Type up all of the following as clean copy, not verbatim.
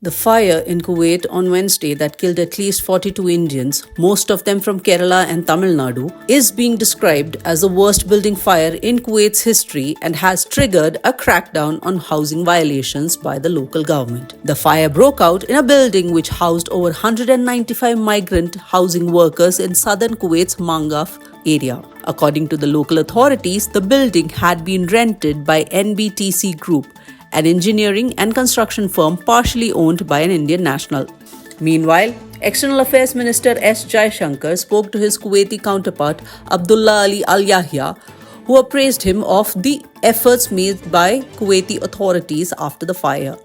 The fire in Kuwait on Wednesday that killed at least 42 Indians, most of them from Kerala and Tamil Nadu, is being described as the worst building fire in Kuwait's history and has triggered a crackdown on housing violations by the local government. The fire broke out in a building which housed over 195 migrant housing workers in southern Kuwait's Mangaf area. According to the local authorities, the building had been rented by NBTC Group, an engineering and construction firm partially owned by an Indian national. Meanwhile, External Affairs Minister S. Jaishankar spoke to his Kuwaiti counterpart Abdullah Ali Al Yahya, who appraised him of the efforts made by Kuwaiti authorities after the fire.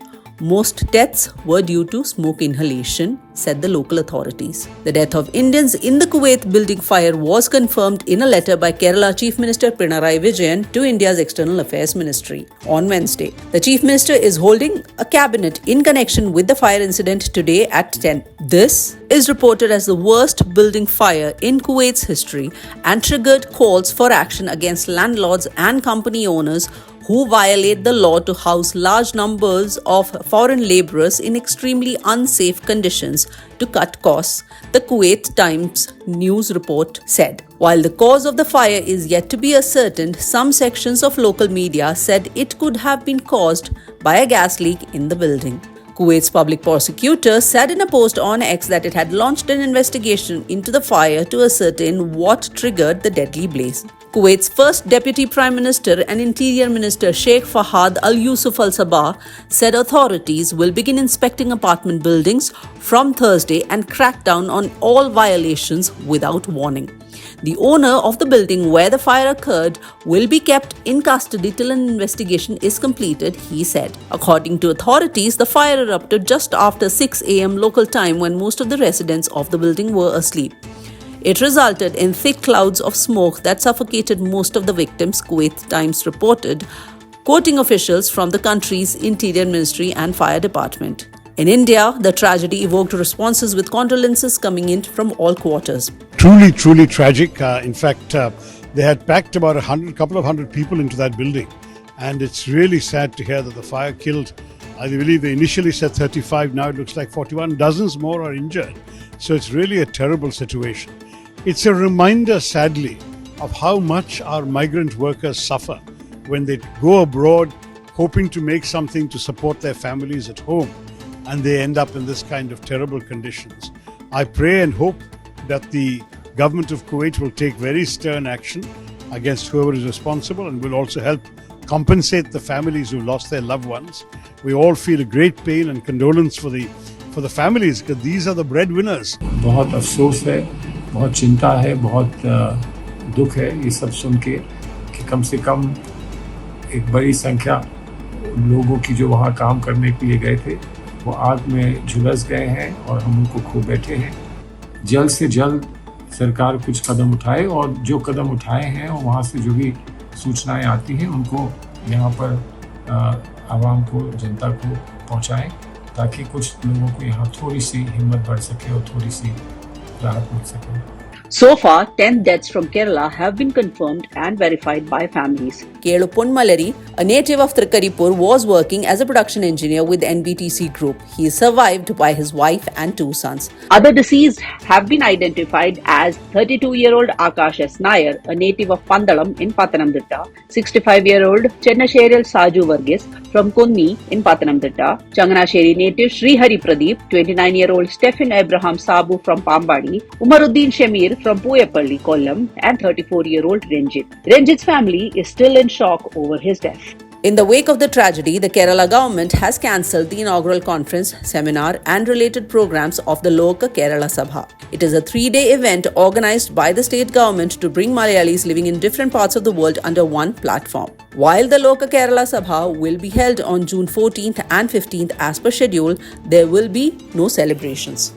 Most deaths were due to smoke inhalation, said the local authorities. The death of Indians in the Kuwait building fire was confirmed in a letter by Kerala Chief Minister Pinarayi Vijayan to India's External Affairs Ministry on Wednesday. The Chief Minister is holding a cabinet in connection with the fire incident today at 10. This is reported as the worst building fire in Kuwait's history and triggered calls for action against landlords and company owners who violate the law to house large numbers of foreign laborers in extremely unsafe conditions to cut costs, the Kuwait Times news report said. While the cause of the fire is yet to be ascertained, some sections of local media said it could have been caused by a gas leak in the building. Kuwait's public prosecutor said in a post on X that it had launched an investigation into the fire to ascertain what triggered the deadly blaze. Kuwait's first Deputy Prime Minister and Interior Minister Sheikh Fahad Al Yusuf Al Sabah said authorities will begin inspecting apartment buildings from Thursday and crack down on all violations without warning. The owner of the building where the fire occurred will be kept in custody till an investigation is completed, he said. According to authorities, the fire erupted just after 6 a.m. local time when most of the residents of the building were asleep. It resulted in thick clouds of smoke that suffocated most of the victims, Kuwait Times reported, quoting officials from the country's Interior Ministry and Fire Department. In India, the tragedy evoked responses with condolences coming in from all quarters. Truly tragic. In fact, they had packed about a couple of hundred people into that building. And it's really sad to hear that the fire killed, I believe they initially said 35, now it looks like 41. Dozens more are injured. So it's really a terrible situation. It's a reminder, sadly, of how much our migrant workers suffer when they go abroad hoping to make something to support their families at home, and they end up in this kind of terrible conditions. I pray and hope that the government of Kuwait will take very stern action against whoever is responsible and will also help compensate the families who lost their loved ones. We all feel a great pain and condolence for the families, because these are the breadwinners. बहुत अफसोस है, बहुत चिंता है, बहुत दुख है ये सब सुन के कि कम से कम एक बड़ी संख्या लोगों की जो वहाँ काम करने के लिए गए थे वो आग में झुलस गए हैं और हम उनको खो बैठे हैं। जल्द से जल्द सरकार कुछ कदम उठाए और जो कदम उठाए हैं और वहाँ से जो भी सूचनाएं आती हैं उनको यहाँ पर आवाम को, जनता को पहुँचाएं ताकि कुछ लोगों को यहाँ थोड़ी सी हिम्मत बढ़ सके और थोड़ी सी राहत मिल सके। So far, 10 deaths from Kerala have been confirmed and verified by families. Kelu Ponmalari, a native of Trikaripur, was working as a production engineer with NBTC Group. He is survived by his wife and 2 sons. Other deceased have been identified as 32-year-old Akash S. Nair, a native of Pandalam in Pathanamthitta, 65-year-old Chennasheril Saju Varghese from Kunni in Pathanamthitta, Changanasheri native Sri Hari Pradeep, 29-year-old Stephen Abraham Sabu from Pambadi, Umaruddin Shamir from Puyapalli, Kollam, and 34-year-old Renjit. Renjit's family is still in shock over his death. In the wake of the tragedy, the Kerala government has cancelled the inaugural conference, seminar and related programs of the Loka Kerala Sabha. It is a 3-day event organized by the state government to bring Malayalis living in different parts of the world under one platform. While the Loka Kerala Sabha will be held on June 14th and 15th as per schedule, there will be no celebrations.